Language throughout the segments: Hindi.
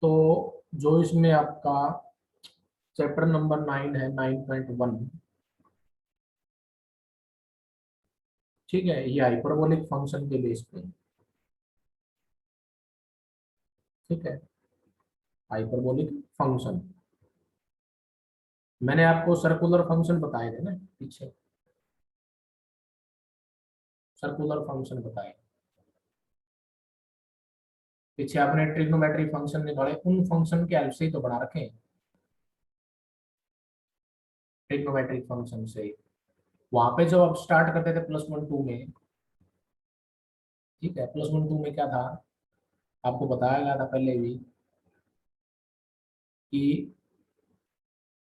तो जो इसमें आपका चैप्टर नंबर 9 है 9.1, ठीक है, ये हाइपरबोलिक फंक्शन के बेस पे, ठीक है, हाइपरबोलिक फंक्शन। मैंने आपको सर्कुलर फंक्शन बताए थे ना पीछे, सर्कुलर फंक्शन बताए पीछे, आपने ट्रिग्नोमेट्री फंक्शन निकाले, उन फंक्शन के हेल्प से ही तो बना रखे हैं, ट्रिग्नोमेट्रिक फंक्शन से। वहां पे जब आप स्टार्ट करते थे +1 2 में, ठीक है, +1 2 में क्या था, आपको बताया गया था पहले भी कि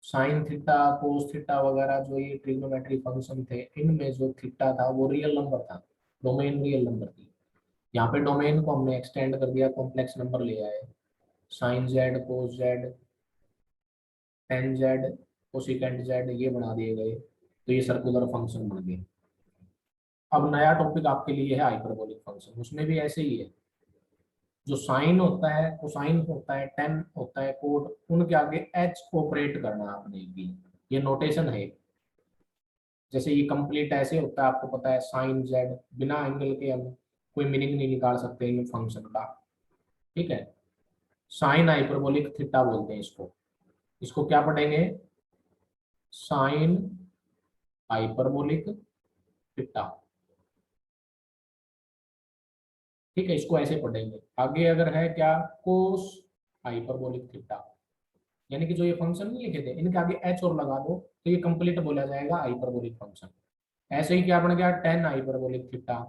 साइन थीटा कोस थीटा वगैरह जो ये ट्रिग्नोमेट्री फंक्शन थे, इनमें जो थीटा था वो रियल नंबर था, डोमेन रियल नंबर थी। यहाँ पे डोमेन को हमने एक्सटेंड कर दिया, कॉम्प्लेक्स नंबर ले आए, sine Z cos Z tan Z cosecant Z ये बना दिए गए, तो ये सर्कुलर फंक्शन बन गए। अब नया टॉपिक आपके लिए है हाइपरबोलिक फंक्शन, उसमें भी ऐसे ही है, जो साइन होता है कोसाइन होता है टेन होता है कोड, उनके आगे एच ऑपरेट करना आपने भी, ये नोटेशन है। जैसे ये कंप्लीट ऐसे होता है, आपको पता है साइन जेड, बिना एंगल के हम कोई मीनिंग नहीं निकाल सकते इन फंक्शन का, ठीक है। साइन हाइपरबोलिक थीटा बोलते हैं इसको, इसको क्या पढ़ेंगे, साइन हाइपरबोलिक थीटा, ठीक है, इसको ऐसे पढ़ेंगे। आगे अगर है क्या, कोस हाइपरबोलिक थीटा, यानी कि जो ये फंक्शन नहीं लिखे थे इनके आगे एच और लगा दो तो ये कंप्लीट बोला जाएगा हाइपरबोलिक फंक्शन। ऐसे ही क्या बन गया, tan hyperbolic theta,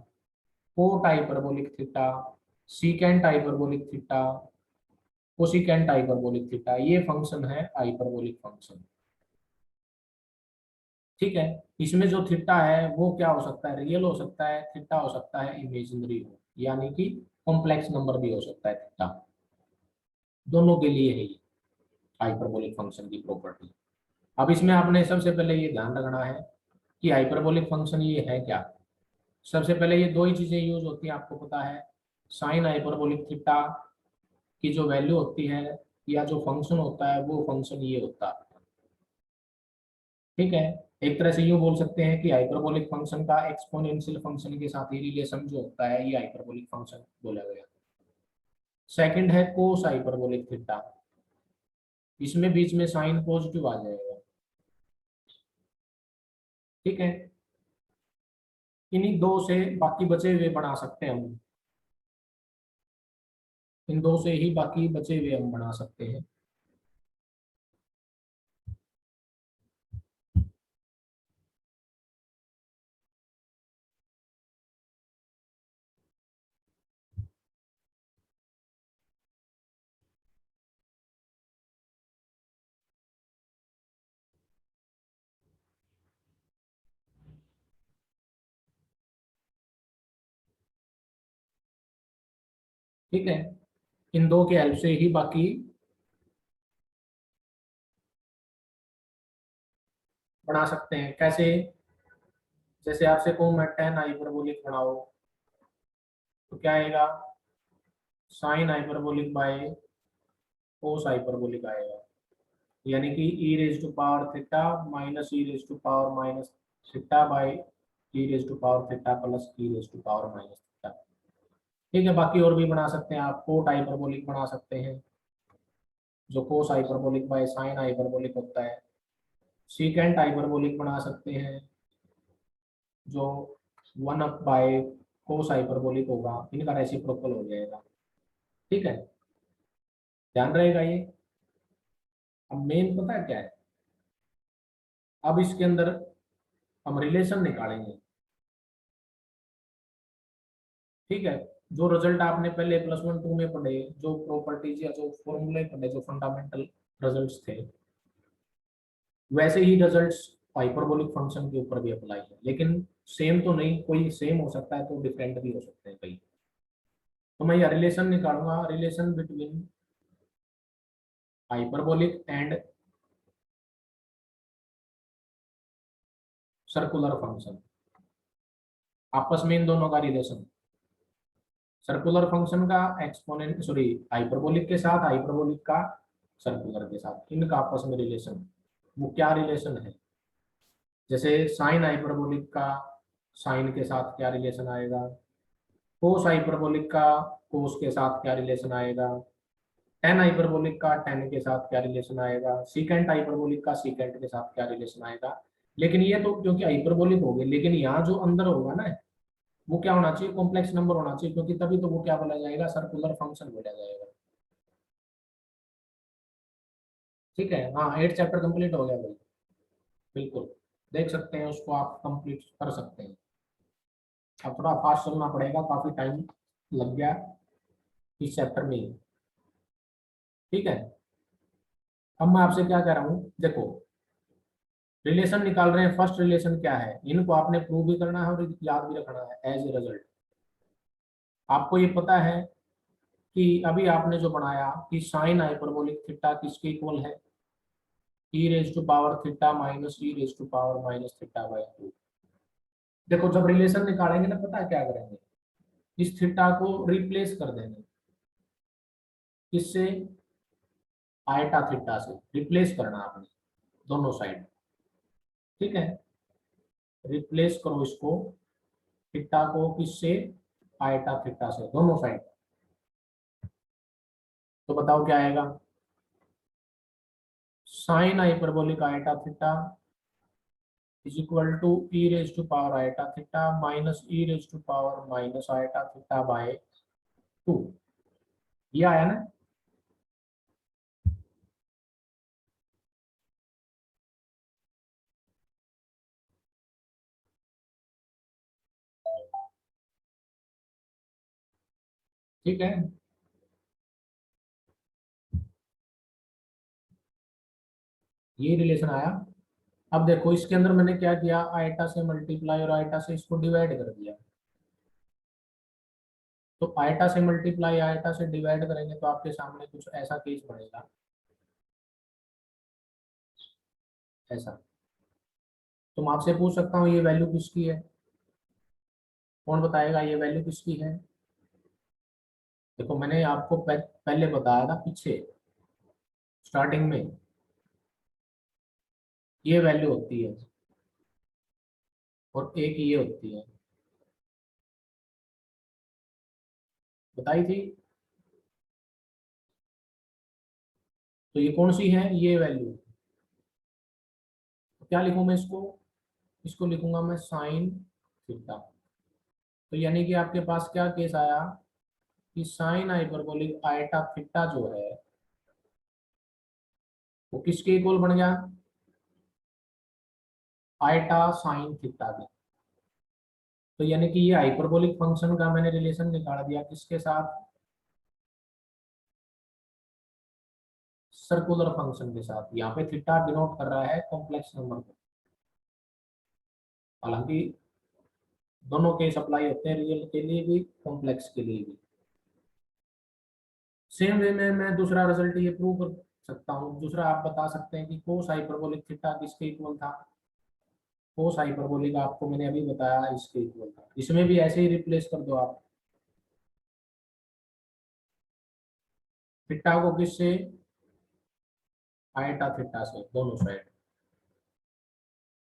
cot hyperbolic theta, secant hyperbolic theta, cosecant hyperbolic theta, ये फंक्शन है हाइपरबोलिक फंक्शन, ठीक है। इसमें जो थीटा है वो क्या हो सकता है, रियल हो सकता है, थीटा हो सकता है इमेजिनरी हो, यानी कि कॉम्प्लेक्स नंबर भी हो सकता है थीटा, दोनों के लिए है ये हाइपरबोलिक फंक्शन की प्रॉपर्टी। अब इसमें आपने सबसे पहले ये ध्यान रखना है कि हाइपरबोलिक फंक्शन ये है क्या। सबसे पहले ये दो ही चीजें यूज होती हैं, आपको पता है, साइन हाइपरबोलिक थीटा की जो वैल्यू होती है या जो फंक्शन होता है वो फंक्शन ये होता है, ठीक है। एक तरह से यूं बोल सकते हैं कि हाइपरबोलिक फंक्शन का एक्सपोनेंशियल फंक्शन के साथ ही रिलेशन जो होता है ये हाइपरबोलिक फंक्शन बोला गया। सेकंड है कोस हाइपरबोलिक थीटा, इसमें बीच में साइन पॉजिटिव आ जाएगा, ठीक है। इन्हीं दो से बाकी बचे हुए बना सकते हैं हम, इन दो से ही बाकी बचे हुए हम बना सकते हैं, ठीक है। इन दो के हेल्प से ही बाकी बना सकते हैं, कैसे, जैसे आपसे कहूँ मैं टेन हाइपरबोलिक बनाओ तो क्या आएगा, sine hyperbolic by cos hyperbolic आएगा, यानी कि e raise to power theta minus E raise to power minus theta by e raise to power theta plus e raise to power minus theta, ठीक है। बाकी और भी बना सकते हैं आप, कोट हाइपरबोलिक बना सकते हैं, जो cos hyperbolic by sine hyperbolic होता है, सीकेंट हाइपरबोलिक बना सकते हैं, जो 1 अप बाय कोस हाइपरबोलिक होगा, इनका रेसिप्रोकल हो जाएगा, ठीक है, ध्यान रहेगा ये। अब मेन पता है क्या है, अब इसके अंदर हम रिलेशन निकालेंगे, ठीक है। जो रिजल्ट आपने पहले +1 2 में पढ़े, जो प्रॉपर्टीज या जो फॉर्मूले पढ़े, जो फंडामेंटल रिजल्ट्स थे, वैसे ही रिजल्ट्स हाइपरबोलिक फंक्शन के ऊपर भी अप्लाई है, लेकिन सेम तो नहीं, कोई सेम हो सकता है तो डिफरेंट भी हो सकते हैं कई। तो मैं यह रिलेशन निकालूंगा, relation between hyperbolic and circular function, आपस में इन दोनों का रिलेशन, सर्कुलर फंक्शन का एक्सपोनेंट, सॉरी, हाइपरबोलिक के साथ, हाइपरबोलिक का सर्कुलर के साथ, इनका आपस में रिलेशन, वो क्या रिलेशन है? जैसे साइन हाइपरबोलिक का साइन के साथ क्या रिलेशन आएगा, कोस हाइपरबोलिक का कोस के साथ क्या रिलेशन आएगा, टेन हाइपरबोलिक का टेन के साथ क्या रिलेशन आएगा, सीकेंट हाइपरबोलिक का सीकेंट के साथ क्या रिलेशन आएगा। लेकिन ये तो क्योंकि हाइपरबोलिक हो गए, लेकिन यहाँ जो अंदर होगा ना, वो क्या होना चाहिए, कॉम्प्लेक्स नंबर होना चाहिए, क्योंकि तभी तो वो क्या बोला जाएगा, सर्कुलर फंक्शन बोला जाएगा। ठीक है, हाँ, 8 चैप्टर कंप्लीट हो गया भाई, बिल्कुल, देख सकते हैं उसको, आप कंप्लीट कर सकते हैं। अब थोड़ा फास्ट चलना पड़ेगा, काफी टाइम लग गया इस चैप्टर में ही। ठीक है, अब मैं आपसे क्या कह रहा हूँ, देखो, रिलेशन निकाल रहे हैं, फर्स्ट रिलेशन क्या है, इनको आपने प्रूव भी करना है और याद भी रखना है एज ए रिजल्ट। आपको ये पता है कि अभी आपने जो बनाया कि साइन हाइपरबोलिक थीटा किसके इक्वल है, e raise to power theta minus E raise to power minus theta by 2। देखो, जब रिलेशन निकालेंगे ना, पता है क्या करेंगे, इस थीटा को रिप्लेस कर देंगे, किससे, आयटा थीटा से रिप्लेस करना आपने, दोनों साइड। ठीक है, रिप्लेस करो इसको, थीटा को किससे, आयटा थीटा से, दोनों साइड। तो बताओ क्या आएगा, sine hyperbolic iota theta is equal to E raise to power iota theta minus E raise to power minus iota theta by 2। ये आया ना। ठीक है, ये रिलेशन आया। अब देखो, इसके अंदर मैंने क्या किया, आयटा से मल्टीप्लाई और आयटा से इसको डिवाइड कर दिया। तो आयटा से मल्टीप्लाई आयटा से डिवाइड करेंगे तो आपके सामने कुछ ऐसा केस बनेगा, ऐसा। तो मैं आपसे पूछ सकता हूँ, ये वैल्यू किसकी है, कौन बताएगा ये वैल्यू किसकी है? देखो, मैंने आपको पहले बताया था, पीछे स्टार्टिंग में, ये वैल्यू होती है और एक ये होती है, बताई थी। तो ये कौन सी है, ये वैल्यू। तो क्या लिखूं मैं इसको, इसको लिखूंगा मैं साइन थीटा। तो यानी कि आपके पास क्या केस आया कि साइन हाइपरबोलिक आयटा थीटा जो है वो किसके इक्वल बन गया, आयटा साइन थीटा के। तो यानी कि ये हाइपरबोलिक फंक्शन का मैंने रिलेशन निकाल दिया किसके साथ, सर्कुलर फंक्शन के साथ। यहाँ पे थीटा डिनोट कर रहा है कॉम्प्लेक्स नंबर को, हालांकि दोनों केस अप्लाई होते हैं, रियल के लिए भी, कॉम्प्लेक्स के लिए भी। सेम वे में मैं दूसरा रिजल्ट ये प्रूव कर सकता हूँ, दूसरा आप बता सकते हैं कि कोस हाइपरबोलिक थीटा किसके इक्वल था, कोस हाइपरबोलिक आपको मैंने अभी बताया इसके इक्वल था। इसमें भी ऐसे ही रिप्लेस कर दो आप, थीटा को किससे, आयटा थीटा से, दोनों साइड।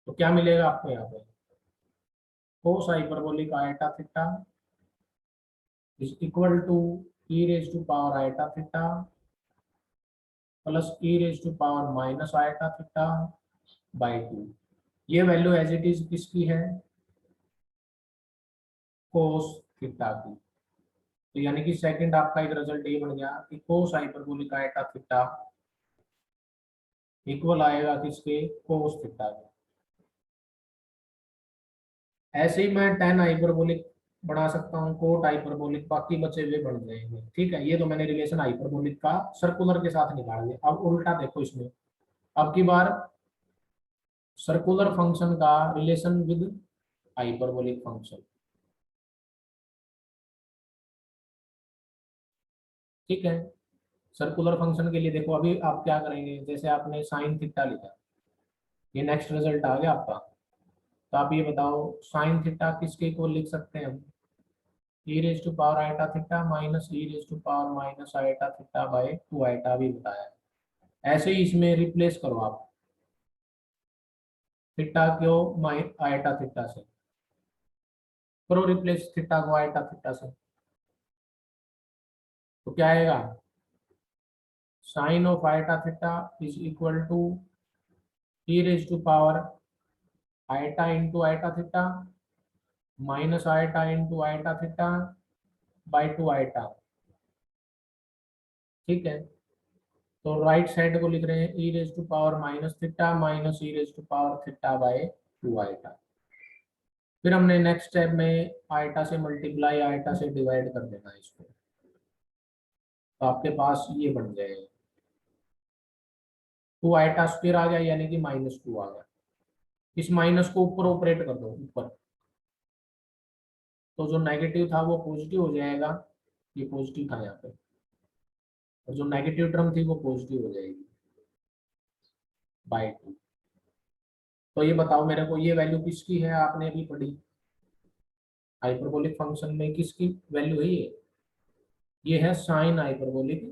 तो क्या मिलेगा आपको यहाँ पे, cos hyperbolic iota theta is equal to E raise to power iota theta plus e raise to power minus iota theta by 2। ये वैल्यू एज इट इज किसकी है, कोस थीटा की। तो यानी कि सेकंड आपका एक रिजल्ट ये बन गया कि कोस हाइपरबोलिक आयटा थीटा इक्वल आएगा किसके, कोस थीटा के। ऐसे ही मैं टेन हाइपरबोलिक बना सकता हूँ, कोट हाइपरबोलिक, बाकी बचे हुए बन जाएंगे। ठीक है, ये तो मैंने रिलेशन हाइपरबोलिक का सर्कुलर के साथ निकाल दिया। अब उल्टा देखो इसमें, अब की बार सर्कुलर फंक्शन का रिलेशन विद हाइपरबोलिक फंक्शन। ठीक है, सर्कुलर फंक्शन के लिए देखो, अभी आप क्या करेंगे, जैसे आपने साइन थीटा लिखा, ये नेक्स्ट रिजल्ट आ गया आपका। तो आप ये बताओ, साइन थीटा किसके इक्वल लिख सकते हैं हम, e raise to power iota theta minus E raise to power minus iota theta by 2 iota भी बताया। ऐसे ही इसमें रिप्लेस करो आप थीटा को आयटा थीटा से, करो रिप्लेस थीटा को आयटा थीटा से, तो क्या आएगा, sine of iota theta is equal to E raise to power iota into iota theta minus iota into iota theta by 2 iota. ठीक है, तो राइट साइड को लिख रहे हैं e raise to power minus theta minus E raise to power theta by 2 iota. फिर हमने नेक्स्ट स्टेप में आयटा से मल्टीप्लाई आयटा से डिवाइड कर देना है इसको, तो आपके पास ये बन जाएगा 2 आयटा स्क्वायर आ गया, यानी कि -2 आ गया। इस माइनस को ऊपर ऑपरेट कर दो ऊपर, तो जो नेगेटिव था वो पॉजिटिव हो जाएगा, ये पॉजिटिव था यहाँ पे, और जो नेगेटिव टर्म थी वो पॉजिटिव हो जाएगी बाय 2। तो ये बताओ मेरे को, ये वैल्यू किसकी है, आपने अभी पढ़ी हाइपरबोलिक फंक्शन में किसकी वैल्यू है ये है साइन हाइपरबोलिक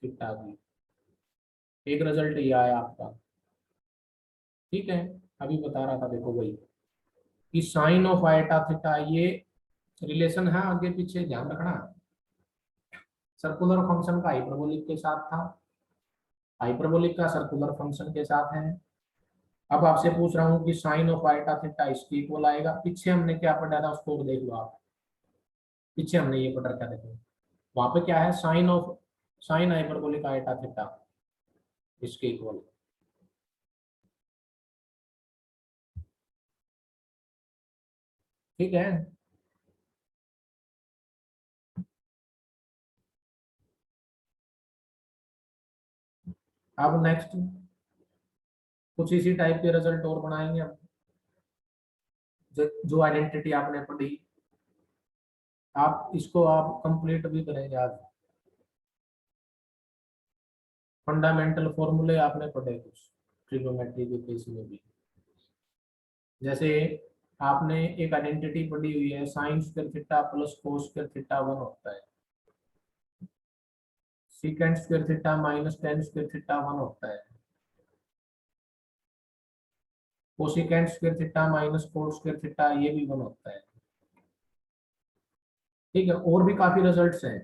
थीटा की। एक रिजल्ट ये आया आपका। ठीक है, अभी बता रहा था देखो वही कि साइन ऑफ आयटा थीटा, ये रिलेशन है आगे पीछे ध्यान रखना, सर्कुलर फंक्शन का हाइपरबोलिक के साथ था, हाइपरबोलिक का सर्कुलर फंक्शन के साथ है। अब आपसे पूछ रहा हूँ कि साइन ऑफ आयटा थीटा इसके इक्वल आएगा। पीछे हमने क्या पढ़ा था उसको देख लो आप, पीछे हमने ये पढ़ रखा, देखो वहां पे क्या है, साइन हाइपरबोलिक आयटा थीटा इसके इक्वल। ठीक है, अब नेक्स्ट कुछ इसी टाइप के रिजल्ट और बनाएंगे हम, जो आइडेंटिटी आपने पढ़ी आप इसको आप कंप्लीट भी करेंगे आज। फंडामेंटल फॉर्मूले आपने पढ़े कुछ ट्रिग्नोमेट्री के केस में भी, जैसे आपने एक आइडेंटिटी पढ़ी हुई है sine square theta plus cos square theta 1 होता है, secant square theta minus ten square theta 1 होता है, cosecant square theta minus cot square theta ये भी 1 होता है। ठीक है, और भी काफी रिजल्ट्स हैं,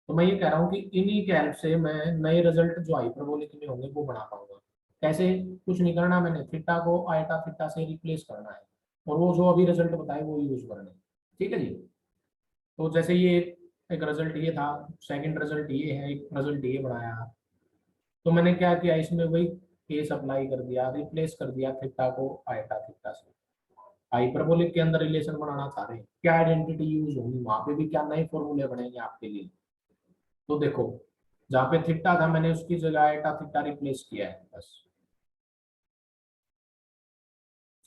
तो मैं ये कह रहा हूँ कि इन्हीं के हेल्प से मैं नए रिजल्ट जो हाइपरबोलिक में होंगे वो बना पाऊंगा। कैसे, कुछ नहीं करना, मैंने थीटा को आयटा थीटा से रिप्लेस करना है, और वो जो अभी रिजल्ट बताए वो यूज करना है। ठीक है जी, तो जैसे ये एक रिजल्ट ये था, सेकंड रिजल्ट ये है, एक रिजल्ट ये बनाया, तो मैंने क्या किया इसमें वही केस अप्लाई कर दिया, रिप्लेस कर दिया थीटा को आयटा थीटा से। हाइपरबोलिक के अंदर रिलेशन बनाना चाह रहे हैं, क्या आइडेंटिटी यूज होगी वहां पे भी, क्या नए फॉर्मूले बनेंगे आपके लिए। तो देखो जहाँ पे थीटा था मैंने उसकी जगह आयटा थीटा रिप्लेस किया है बस।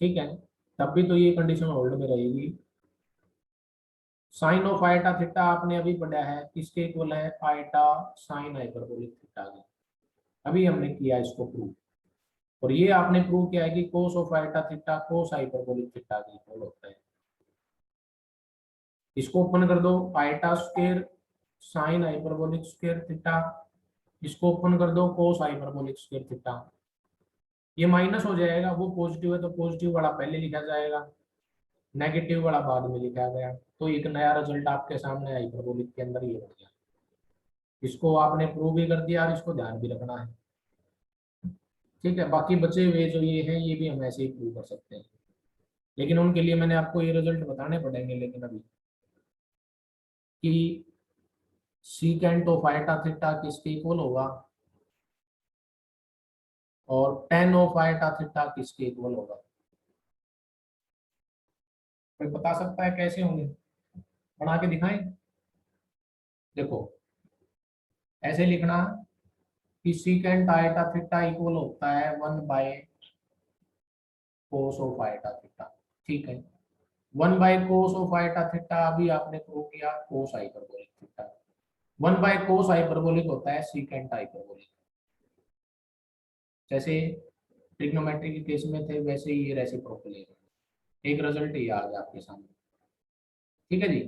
ठीक है, तब भी तो ये कंडीशन होल्ड में रहेगी। साइन ऑफ आयटा थीटा आपने अभी पढ़ा है, किसके इक्वल है, आयटा साइन हाइपरबोलिक थीटा के। अभी हमने किया इसको प्रूव, और ये आपने प्रूव किया है कि कोस of iota theta cos hyperbolic theta के इक्वल होता है। इसको ओपन कर दो, eta square sine hyperbolic square theta, इसको ओपन कर दो कोस हाइपरबोलिक स्क्वायर थीटा, ये माइनस हो जाएगा, वो पॉजिटिव है तो पॉजिटिव वाला पहले लिखा जाएगा, नेगेटिव वाला बाद में लिखा गया, तो एक नया रिजल्ट आपके सामने हाइपरबोलिक के अंदर ये बन गया। इसको आपने प्रूव भी कर दिया और इसको ध्यान भी रखना है। ठीक है, बाकी बचे हुए जो ये हैं ये भी हम ऐसे ही प्रूव कर सकते हैं, लेकिन उनके लिए मैंने आपको ये रिजल्ट बताने पड़ेंगे। लेकिन अभी कि सीकेंट ऑफ आयटा थीटा किसके इक्वल होगा और टेन ऑफ आयटा थीटा किसके इक्वल होगा, कोई बता सकता है कैसे होंगे, बना के दिखाएं। देखो ऐसे लिखना कि सीकेंट आयटा थीटा इक्वल होता है 1 by cos of iota theta. ठीक है, 1 by cos of iota theta अभी आपने प्रूव किया cos hyperbolic theta, 1 by cos hyperbolic होता है सीकेंट हाइपरबोलिक। जैसे ट्रिग्नोमेट्री के केस में थे वैसे ही ये रेसिप्रोकल है। एक रिजल्ट ये आ गया आपके सामने। ठीक है जी,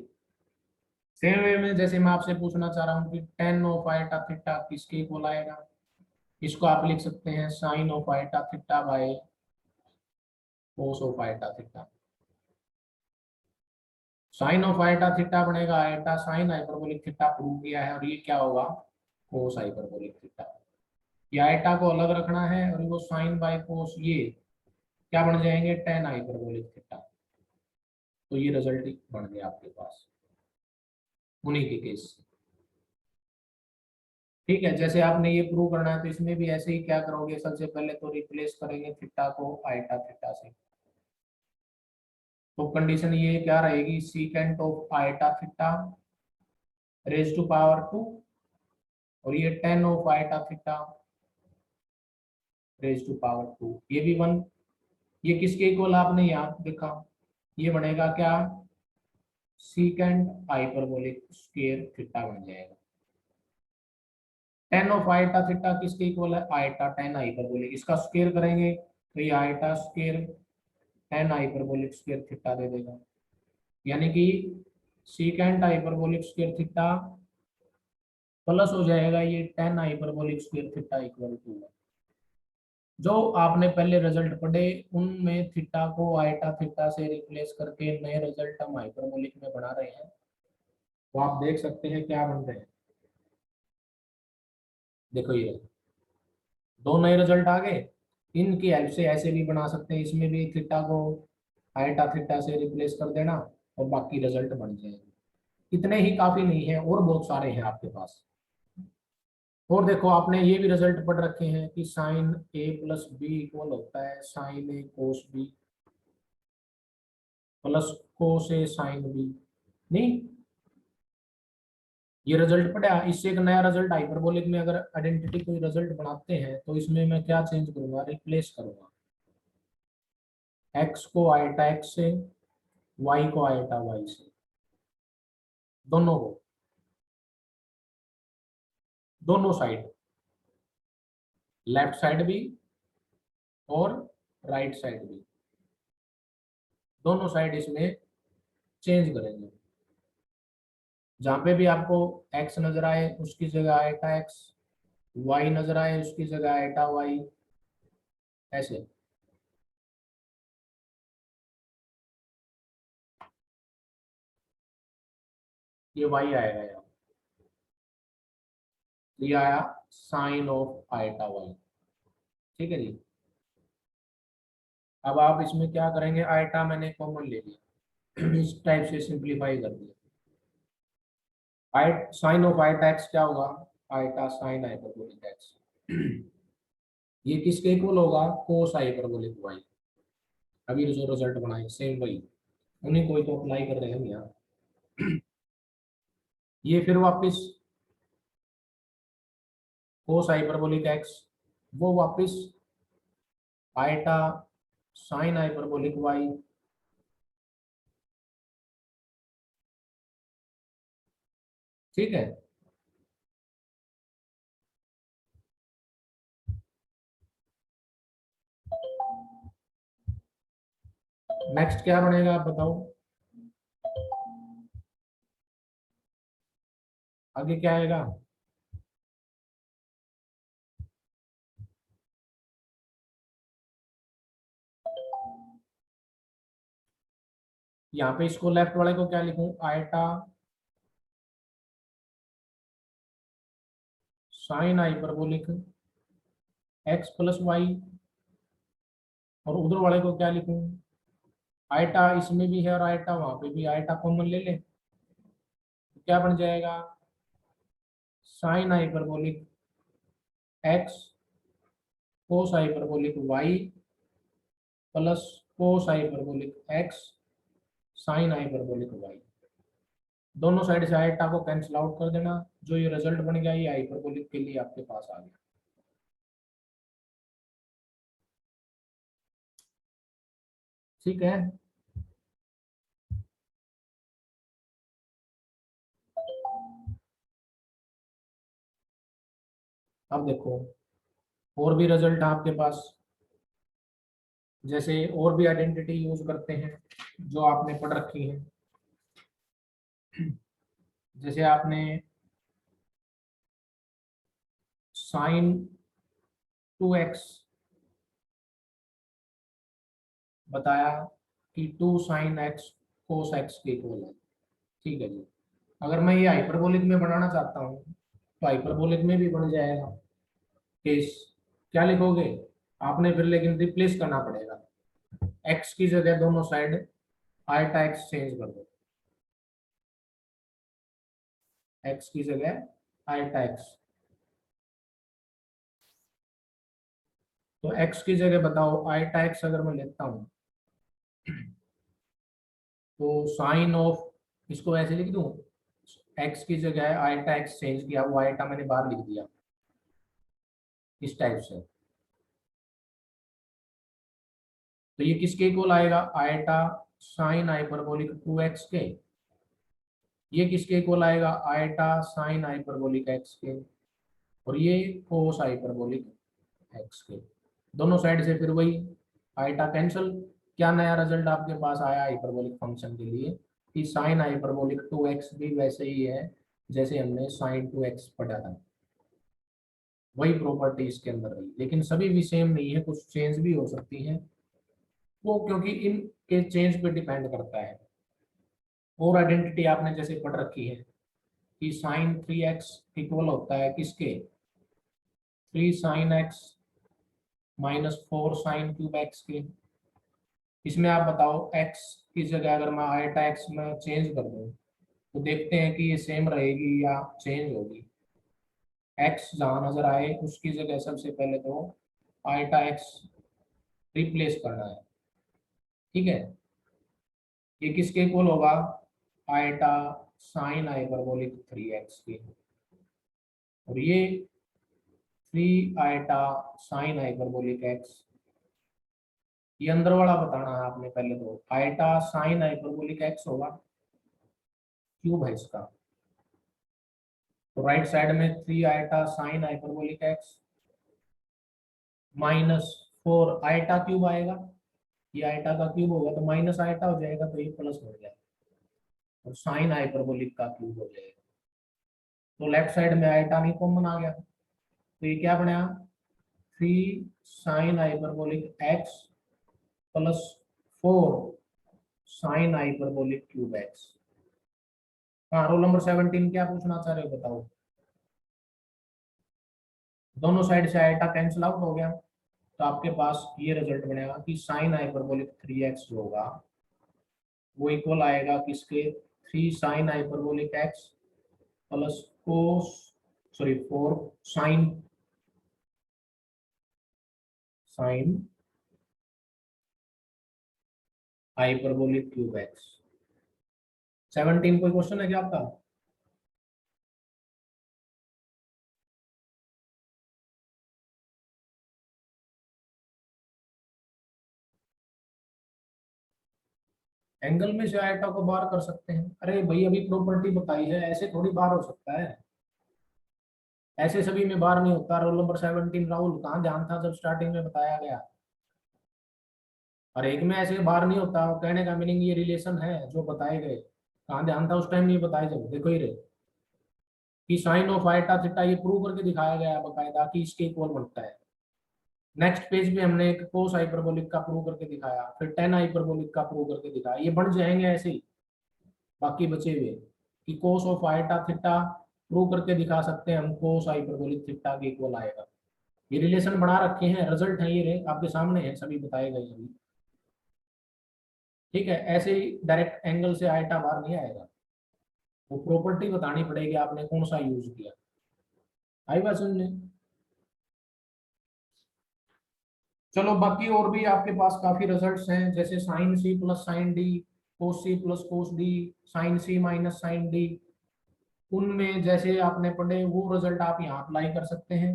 सेम वे में जैसे मैं आपसे पूछना चाह रहा हूँ कि टेन ऑफ आइटा थीटा किसके इक्वल आएगा, इसको आप लिख सकते हैं sine of iota theta by cos of iota theta. Sine of iota theta बनेगा iota sine hyperbolic theta prove किया है, और ये क्या होगा कोस हाइपरबोलिक थीटा। ये आइटा को अलग रखना है और वो साइन बाय कोस ये क्या बन जाएंगे टेन हाइपरबोलिक थीटा। तो ये रिजल्ट बन गया आपके पास उन्हीं के केस से। ठीक है, जैसे आपने ये प्रूव करना है तो इसमें भी ऐसे ही क्या करोगे, सबसे पहले तो रिप्लेस करेंगे थीटा को आइटा थीटा से। तो कंडीशन ये क्या रहेगी, secant of iota theta raise to power 2, और ये tan of iota theta raise to power 2, ये भी 1। ये किसके इक्वल आपने यहाँ देखा, ये बनेगा क्या सीकेंट हाइपरबोलिक स्क्वायर थीटा बन जाएगा। टेन ऑफ आइटा थीटा किसके इक्वल है आइटा टेन हाइपरबोलिक, इसका स्क्वायर करेंगे तो ये iota square tan hyperbolic square theta दे देगा। यानी कि secant hyperbolic square theta plus हो जाएगा ये tan hyperbolic square theta equal to, जो आपने पहले रिजल्ट पढ़े उनमें थीटा को आइटा थीटा से रिप्लेस करके नए रिजल्ट हम हाइपरबोलिक में बना रहे हैं। तो आप देख सकते हैं क्या बन रहे हैं, देखो ये दो नए रिजल्ट आ गए। इनकी हेल्प से ऐसे भी बना सकते हैं, इसमें भी थीटा को आइटा थीटा से रिप्लेस कर देना और बाकी रिजल्ट बन जाएंगे। इतने ही काफी नहीं है, और बहुत सारे हैं आपके पास। और देखो आपने ये भी रिजल्ट पढ़ रखे हैं कि साइन ए प्लस बी इक्वल होता है साइन ए कोस बी प्लस कोस ए साइन बी। नहीं, ये रिजल्ट पढ़ा। इससे एक नया रिजल्ट हाइपरबोलिक में अगर आइडेंटिटी कोई रिजल्ट बनाते हैं तो इसमें मैं क्या चेंज करूंगा, रिप्लेस करूंगा एक्स को आइटा एक्स से, वाई को आइटा वाई से, दोनों को, दोनों साइड, लेफ्ट साइड भी और राइट साइड भी, दोनों साइड इसमें चेंज करेंगे। जहां पे भी आपको एक्स नजर आए उसकी जगह आइटा एक्स, वाई नजर आए उसकी जगह आइटा वाई, ऐसे। ये वाई आएगा यहाँ, ये आया साइन ऑफ आइटा वाई। ठीक है जी। अब आप इसमें क्या करेंगे, आइटा मैंने कॉमन ले लिया इस टाइप से सिंप्लीफाई कर दिया। आइट साइन ऑफ आइटा एक्स क्या होगा, आइटा साइन हाइपरबोलिक एक्स ये किसके इक्वल होगा कोस हाइपरबोलिक वाई। अभी जो रिजल्ट बनाए सेम वही, उन्हीं को ही तो अप्लाई कर रहे हैं हम यहाँ। ये फिर वापस कोस हाइपरबोलिक एक्स, वो वापस आइटा साइन हाइपरबोलिक वाई। ठीक है, नेक्स्ट क्या बनेगा आप बताओ, आगे क्या आएगा। यहाँ पे इसको लेफ्ट वाले को क्या लिखूं, iota sine hyperbolic X plus Y, और उधर वाले को क्या लिखूं, आइटा इसमें भी है और आइटा वहां पे भी, आइटा कॉमन ले ले तो क्या बन जाएगा sine hyperbolic x cos hyperbolic y plus cos hyperbolic x sine hyperbolic y. दोनों साइड से आइटा को कैंसिल आउट कर देना, जो ये रिजल्ट बन गया ये हाइपरबोलिक के लिए आपके पास आ गया। ठीक है, अब देखो और भी रिजल्ट आपके पास, जैसे और भी आइडेंटिटी यूज करते हैं जो आपने पढ़ रखी है। जैसे आपने साइन 2x बताया कि 2 sin x cos x के इक्वल है, ठीक है जी। अगर मैं ये हाइपरबोलिक में बनाना चाहता हूँ तो हाइपरबोलिक में भी बन जाएगा केस। क्या लिखोगे आपने फिर, लेकिन रिप्लेस करना पड़ेगा, x की जगह दोनों साइड आयटा x चेंज कर दो, x की जगह आयटा x। तो x की जगह बताओ आयटा x अगर मैं लेता हूँ तो साइन ऑफ, इसको ऐसे लिख दूं, x की जगह आयटा x चेंज किया, वो आयटा मैंने बाहर लिख दिया इस टाइप से। तो ये किसके इक्वल आएगा, आयटा साइन हाइपरबोलिक 2x के। ये किसके इक्वल आएगा, आयटा साइन हाइपरबोलिक x के। और ये कोस हाइपरबोलिक x के। दोनों साइड से फिर वही आयटा कैंसिल। क्या नया रिजल्ट आपके पास आया हाइपरबोलिक फंक्शन के लिए, कि साइन हाइपरबोलिक 2x भी वैसे ही है जैसे हमने साइन 2x पढ़ा था। वही प्रॉपर्टी इसके अंदर रही, लेकिन सभी भी सेम नहीं है, कुछ चेंज भी हो सकती है वो, क्योंकि इनके चेंज पे डिपेंड करता है। और आइडेंटिटी आपने जैसे पढ़ रखी है कि साइन 3x इक्वल होता है किसके, 3 sin x -4 sin3x के। इसमें आप बताओ x की जगह अगर मैं आयटा x में चेंज कर दूं तो देखते हैं कि ये सेम रहेगी या चेंज होगी। x जहां नजर आए उसकी जगह सबसे पहले तो आयटा x रिप्लेस करना है, ठीक है। ये किसके इक्वल होगा, आयटा साइन हाइपरबोलिक 3x के। और ये 3 आयटा साइन हाइपरबोलिक x, ये अंदर वाला बताना है आपने पहले, तो आयटा साइन हाइपरबोलिक x होगा, क्यूब है इसका। तो राइट साइड में 3 eta sine hyperbolic x -4 eta cube आएगा। ये आयटा का क्यूब होगा तो माइनस आयटा हो जाएगा, तो ये प्लस हो जाएगा और साइन हाइपरबोलिक का क्यूब हो जाएगा। तो लेफ्ट साइड में आयटा नहीं कॉमन आ गया, तो ये क्या बना, 3 sin hyperbolic x +4 sine hyperbolic cube x। हाँ, रोल नंबर 17 क्या पूछना चाह रहे हो बताओ। दोनों साइड से आयटा कैंसिल आउट हो गया, तो आपके पास ये रिजल्ट बनेगा कि साइन हाइपरबोलिक 3x जो होगा वो इक्वल आएगा किसके, 3 sin hyperbolic x plus cos, sorry 4 sine hyperbolic cube x। 17 कोई क्वेश्चन है क्या आपका। एंगल में से आयटा को बाहर कर सकते हैं, अरे भाई अभी प्रॉपर्टी बताई है, ऐसे थोड़ी बाहर हो सकता है। ऐसे सभी में बाहर नहीं होता। रोल नंबर 17 राहुल, कहाँ ध्यान था जब स्टार्टिंग में बताया गया। और एक में ऐसे बाहर नहीं होता, कहने का मीनिंग ये रिलेशन है जो बताए गए। कहाँ ध्यान था उस टाइम नहीं बताए जब, देखो ही रे, कि साइन ऑफ आयटा थीटा ये प्रूव करके दिखाया गया है बकायदा कि इसके इक्वल बनता है। नेक्स्ट पेज पे हमने एक कोस हाइपरबोलिक का प्रूव करके दिखाया, फिर टेन हाइपरबोलिक का प्रूव करके दिखाया, ये बन जाएंगे ऐसे ही बाकी बचे हुए, कि कोस ऑफ आयटा थीटा प्रूव करके दिखा सकते हैं हम, कोस हाइपरबोलिक थीटा के इक्वल आएगा। ये रिलेशन बना रखे हैं, रिजल्ट है ये रे आपके सामने है, सभी बताए गए अभी, ठीक है। ऐसे ही डायरेक्ट एंगल से आयटा बाहर नहीं आएगा, वो प्रॉपर्टी बतानी पड़ेगी आपने कौन सा यूज किया। आई बात सुनने। चलो बाकी और भी आपके पास काफी रिजल्ट्स हैं, जैसे sine c plus sine d, cos c plus cos d, sine c minus sine d. उनमें जैसे आपने पढ़े वो रिजल्ट आप यहाँ अप्लाई कर सकते हैं,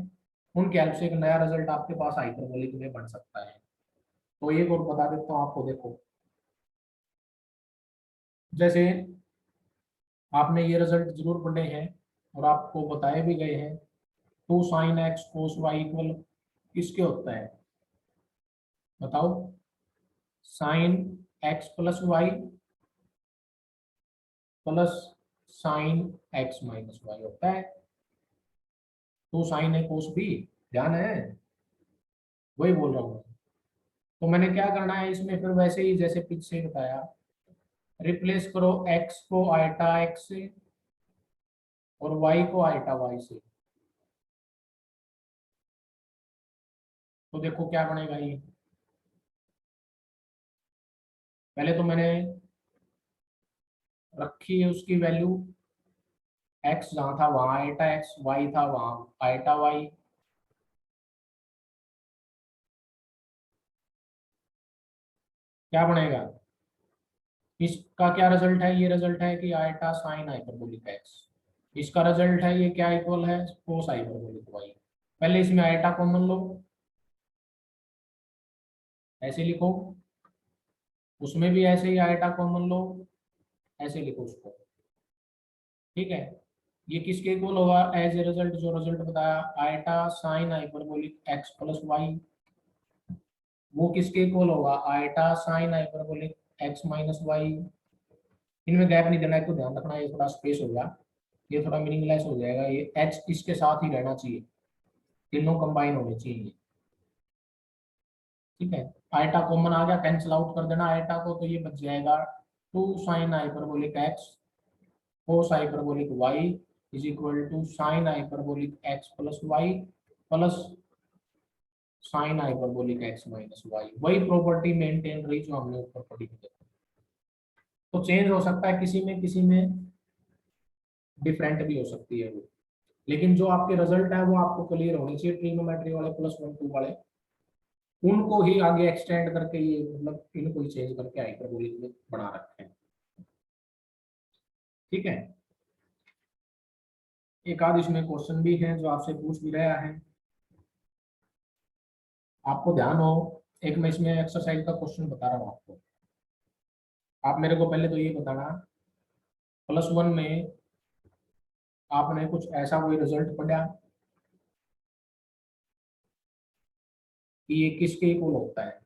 उनके हेल्प से एक नया रिजल्ट आपके पास हाइपरबोलिक में बन सकता है। तो एक और बता देता हूँ आपको, देखो जैसे आपने ये रिजल्ट जरूर पढ़े हैं और आपको बताए भी गए हैं, 2 sin x cos y equal किसके होता है बताओ, sine x plus Y plus sine X minus Y होता है। तो साइन है कोस बी, ध्यान है, वही बोल रहा हूँ। तो मैंने क्या करना है इसमें, फिर वैसे ही जैसे पीछे ही बताया, रिप्लेस करो एक्स को आयटा एक्स से और वाई को आयटा वाई से। तो देखो क्या बनेगा ये, पहले तो मैंने रखी है उसकी वैल्यू, एक्स जहां था वहां आयटा एक्स, वाई था वहां आयटा वाई। क्या बनेगा, इसका क्या रिजल्ट है, ये रिजल्ट है कि आयटा साइन हाइपरबोलिक एक्स। इसका रिजल्ट है ये क्या इक्वल है, कोस हाइपरबोलिक वाई। पहले इसमें आयटा कॉमन लो, ऐसे लिखो, उसमें भी ऐसे ही आयटा कॉमन लो, ऐसे लिखो उसको। ठीक है, ये किसके इक्वल होगा, एज ए रिजल्ट जो रिजल्ट बताया, iota sine hyperbolic X plus Y, वो किसके इक्वल होगा, iota sine hyperbolic X minus Y. इनमें गैप नहीं देना है, तो ध्यान रखना, ये थोड़ा स्पेस होगा, ये थोड़ा मीनिंगलेस हो जाएगा, ये एच इसके साथ ही रहना चाहिए, तीनों कंबाइन होने चाहिए। ठीक है, आयटा कॉमन आ गया, कैंसिल आउट कर देना आयटा को, तो ये बच जाएगा two sine hyperbolic x cos hyperbolic Y is equal to sine hyperbolic X plus Y plus sine hyperbolic X minus Y. वही प्रॉपर्टी मेंटेन रही जो हमने ऊपर पढ़ी थी। तो चेंज हो सकता है किसी में डिफरेंट भी हो सकती है वो, लेकिन जो आपके रिजल्ट है वो आपको क्लियर होने चाहिए, ट्रिग्नोमेट्री वाले प्लस वन टू वाले, उनको ही आगे एक्सटेंड करके ये मतलब इनको ही चेंज करके हाइपरबोलिक में बना रखे हैं। ठीक है, एक आध इसमें क्वेश्चन भी है जो आपसे पूछ भी रहा है, आपको ध्यान हो। एक मैं इसमें एक्सरसाइज का क्वेश्चन बता रहा हूँ आपको, आप मेरे को पहले तो ये बताना, प्लस वन में आपने कुछ ऐसा कोई रिजल्ट पढ़ा कि ये किसके इक्वल होता है।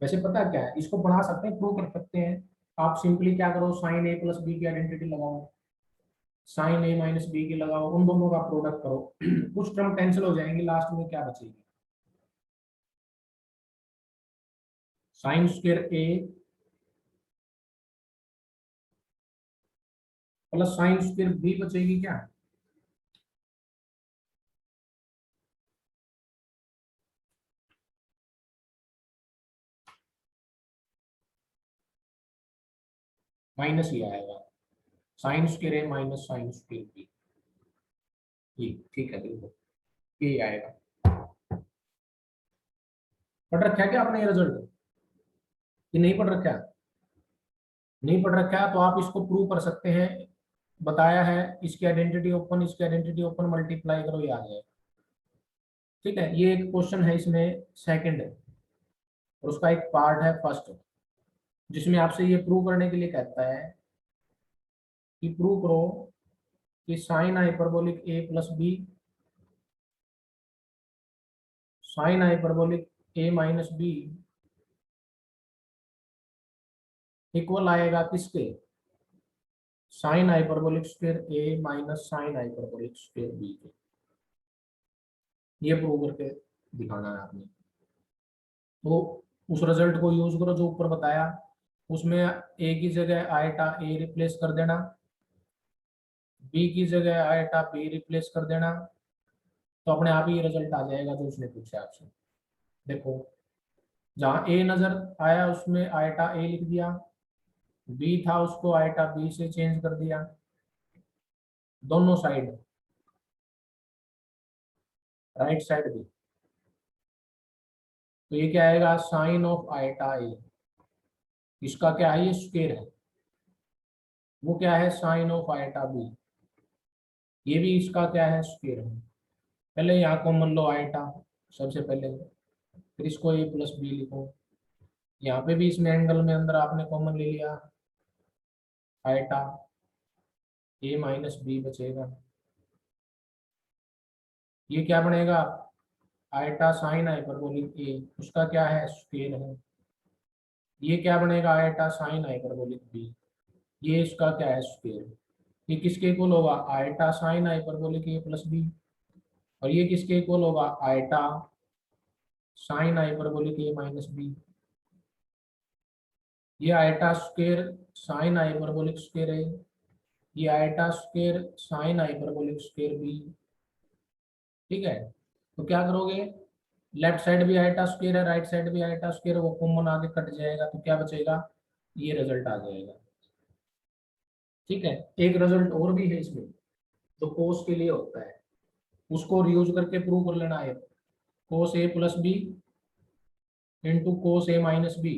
वैसे पता क्या है, इसको बढ़ा सकते हैं, प्रूव कर सकते हैं। आप सिंपली क्या करो, साइन ए प्लस बी की आइडेंटिटी लगाओ, साइन ए माइनस बी की लगाओ, उन दोनों का प्रोडक्ट करो कुछ टर्म कैंसिल हो जाएंगे, लास्ट में क्या बचेगी, साइन स्क्वायर ए प्लस साइन स्क्वायर बी बचेगी क्या, माइनस ही आएगा, sine square a minus sine square B, ये ठीक है, बिल्कुल ये आएगा। पढ़ रखा है क्या आपने ये रिजल्ट, ये नहीं पढ़ रखा है, नहीं पढ़ रखा है तो आप इसको प्रूव कर सकते हैं, बताया है, इसकी आइडेंटिटी ओपन, इसकी आइडेंटिटी ओपन, मल्टीप्लाई करो, ये आ जाएगा। ठीक है, ये एक क्वेश्चन है इसमें सेकंड है, और उसका एक पार्ट है फर्स्ट, जिसमें आपसे ये प्रूव करने के लिए कहता है कि प्रूव करो कि साइन हाइपरबोलिक ए प्लस बी, साइन हाइपरबोलिक ए माइनस बी इक्वल आएगा किसके, sine hyperbolic square a minus sine hyperbolic square b के। ये प्रूव करके दिखाना है आपने। तो उस रिजल्ट को यूज करो जो ऊपर बताया, उसमें ए की जगह आयटा ए रिप्लेस कर देना, बी की जगह आयटा बी रिप्लेस कर देना, तो अपने आप ही रिजल्ट आ जाएगा जो उसने पूछा आपसे। देखो, जहाँ ए नजर आया उसमें आयटा ए लिख दिया, बी था उसको आयटा बी से चेंज कर दिया, दोनों साइड, राइट साइड भी। तो ये क्या आएगा, साइन ऑफ आयटा ए, इसका क्या है, ये स्क्वायर है, वो क्या है साइन ऑफ आयटा बी, ये भी इसका क्या है स्क्वायर है। पहले यहाँ कॉमन लो आयटा सबसे पहले, फिर इसको ए प्लस बी लिखो, यहाँ पे भी इसमें एंगल में अंदर आपने कॉमन ले लिया आयटा, ए माइनस बी बचेगा, ये क्या बनेगा, आयटा साइन हाइपरबोलिक ए, उसका क्या है स्क्वायर है, ये क्या बनेगा आयटा साइन हाइपरबोलिक बी, ये इसका क्या है स्क्वायर। ये किसके इक्वल होगा, आयटा साइन हाइपरबोलिक ए प्लस बी। और ये किसके इक्वल होगा, आयटा साइन हाइपरबोलिक ए माइनस बी। ये iota square sine hyperbolic square है, ये iota square sine hyperbolic square B. ठीक है, तो क्या करोगे, लेफ्ट साइड भी आयटा स्क्वायर है, राइट साइड भी आयटा स्क्वायर है, वो कॉमन आगे कट जाएगा, तो क्या बचेगा, ये रिजल्ट आ जाएगा। ठीक है, एक रिजल्ट और भी है इसमें जो कोस के लिए होता है, उसको रियूज करके प्रूव कर लेना है। कोस ए प्लस बी इंटू कोस ए माइनस बी,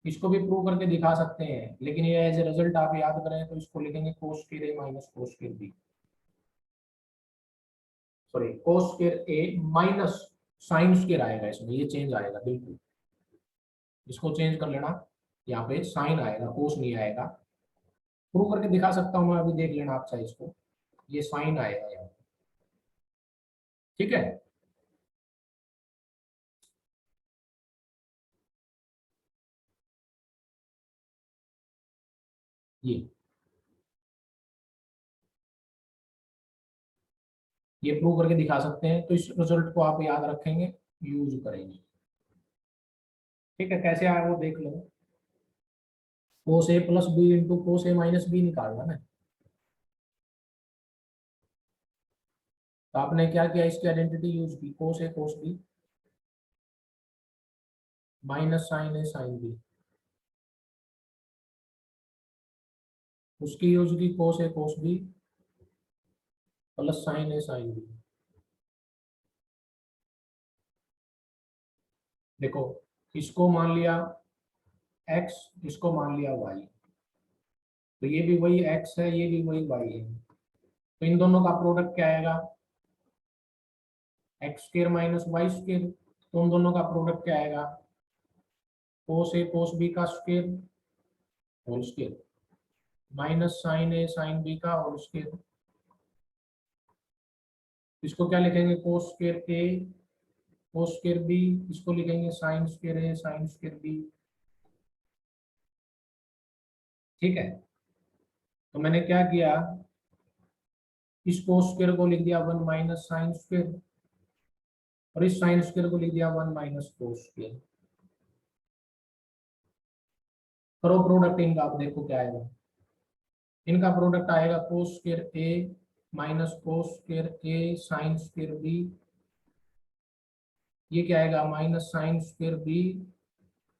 इसको भी प्रूव करके दिखा सकते हैं, लेकिन ये एज ए रिजल्ट आप याद करें तो इसको लिखेंगे cos square a minus cos square b, sorry cos square a minus sine square आएगा इसमें, ये चेंज आएगा बिल्कुल, इसको चेंज कर लेना, यहाँ पे साइन आएगा कोस नहीं आएगा। प्रूव करके दिखा सकता हूँ मैं, अभी देख लेना आप चाहे इसको, ये साइन आएगा यहाँ पे। ठीक है, ये प्रूव करके दिखा सकते हैं, तो इस रिजल्ट को आप याद रखेंगे, यूज करेंगे। ठीक है, कैसे आया वो देख लो, कोस ए प्लस बी इंटू कोस ए माइनस बी निकालना ना। तो आपने क्या किया, इसकी आइडेंटिटी यूज की, कोस A cos B minus sine A sine B, उसकी यूज की कोस A cos B plus sign A sine B. देखो, इसको मान लिया x, इसको मान लिया y, तो ये भी वही x है, ये भी वही y है, तो इन दोनों का प्रोडक्ट क्या आएगा, x square minus y square, तो उन दोनों का प्रोडक्ट क्या आएगा, कोस ए कोस बी का square whole square minus sine A sine B का होल स्क्र। इसको क्या लिखेंगे, cos square A cos square B, इसको लिखेंगे sine square A sine square B. ठीक है, तो मैंने क्या किया, इस कोस स्क्र को लिख दिया वन माइनस साइन स्क्र, और इस साइन स्क्र को लिख दिया वन माइनस कोस स्क्र। करो प्रोडक्ट इनका, आप देखो क्या आएगा, इनका प्रोडक्ट आएगा cos square A minus cos square A sine square B, ये क्या आएगा, minus sine square B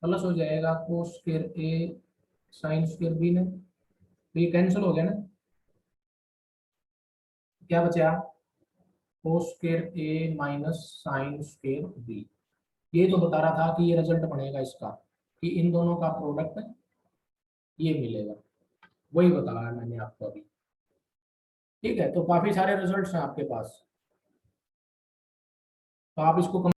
plus हो जाएगा cos square A sine square B ने, तो ये कैंसिल हो गया ना, क्या बचा, cos square A minus sine square B. ये तो बता रहा था कि ये रिजल्ट बनेगा इसका, कि इन दोनों का प्रोडक्ट ये मिलेगा, वही बताया मैंने आपको अभी। ठीक है, तो काफी सारे रिजल्ट्स हैं आपके पास, तो आप इसको